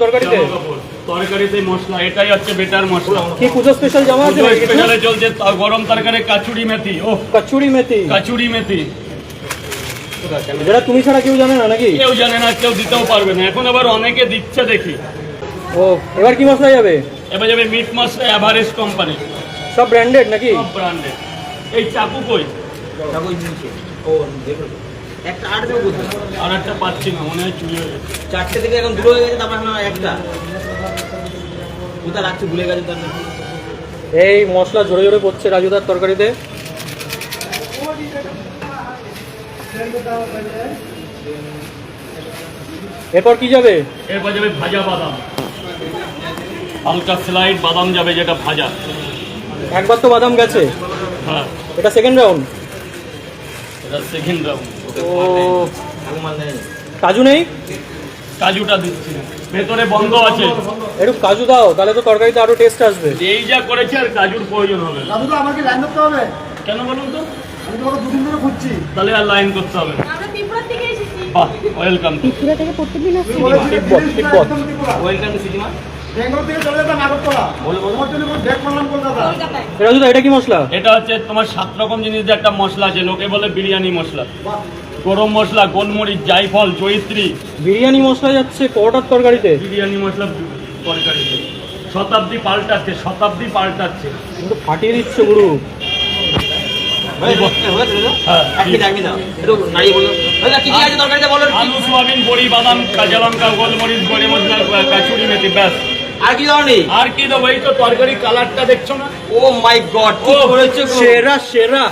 তরকারিতে তরকারিতে মশলা এটাই হচ্ছে বেটার মশলা। কি পুজো স্পেশাল জামা আছে? স্পেশালে চলছে গরম তরকারি কাচুরি মেথি। ও কচুরি মেথি, কাচুরি মেথি যেটা তুমি ছাড়া কেউ জানে না নাকি? কেউ জানে না, কেউ দিতেও পারবে না। এখন আবার অনেকে দিচ্ছে দেখি। ও এবার কি মশলা যাবে? এবার যাবে মিট মশলা এভারেস্ট কোম্পানি, সব ব্র্যান্ডেড নাকি? সব ব্র্যান্ডেড। এই চাকু কই? একটা আট দেবো কোথায়? আর একটা পাচ্ছি না, মনে হয় চুরি হয়ে গেছে। চারটে থেকে এখন দুটো হয়ে গেছে, তারপর এখন একটা কোথায় রাখছে ভুলে গেছে তার। এই মশলা জোরে জোরে পড়ছে রাজুদার তরকারিতে। এরপর কি যাবে? এরপর যাবে ভাজা বাদাম, হালকা স্লাইড বাদাম যাবে, যেটা ভাজা। একবার তো বাদাম গেছে, হ্যাঁ এটা সেকেন্ড রাউন্ড। এটা সেকেন্ড রাউন্ড। ও কাজু নেই? কাজুটা দিচ্ছি না, ভেতরে বন্ধ আছে। একটু কাজু দাও, তাহলে তো তরকারিতে আরো টেস্ট আসবে। এই যা করেছে আর কাজুর প্রয়োজন হবে না। দাদু তো আমাকে লাইন করতে হবে, কেন বলুন তো? আমি তোমাকে দুদিন ধরে খুঁজছি। তাহলে আর লাইন করতে হবে না। আমরা ত্রিপুরা থেকে এসেছি। বাহ, ওয়েলকাম। ত্রিপুরা থেকে প্রত্যেকদিন আসছি। তিব্বত। ওয়েলকাম টু সিটিমা। ব্যাঙ্গালোর থেকে চলে যেতাম আগরতলা, তোমার জন্য ব্যাগ করলাম কলকাতা। কলকাতায়। রাজুদা এটা কি মশলা? এটা হচ্ছে তোমার 7 রকম জিনিস দিয়ে একটা মশলা আছে, লোকে বলে বিরিয়ানি মশলা। গরম মশলা, গোলমরিচ, জায়ফল, জয়িত্রী। বিরিয়ানি মশলা যাচ্ছে পরোটার তরকারিতে? বিরিয়ানি মশলা তরকারিতে শতাব্দী পাল্টাচ্ছে, শতাব্দী পাল্টাচ্ছে। কিন্তু ফাটিয়ে দিচ্ছে গুরু। হ্যাঁ, আলু, সোয়াবিন, বড়ি, বাদাম, কাঁচা লঙ্কা, গোলমরিচ, গরম মশলা, কাচুরি মেথি, ব্যাস। আর কি ধরনের? আর কি দেবো? এই তো তরকারি কালারটা দেখছো না? ও মাই গড, কি করেছে গো? সেরা সেরা।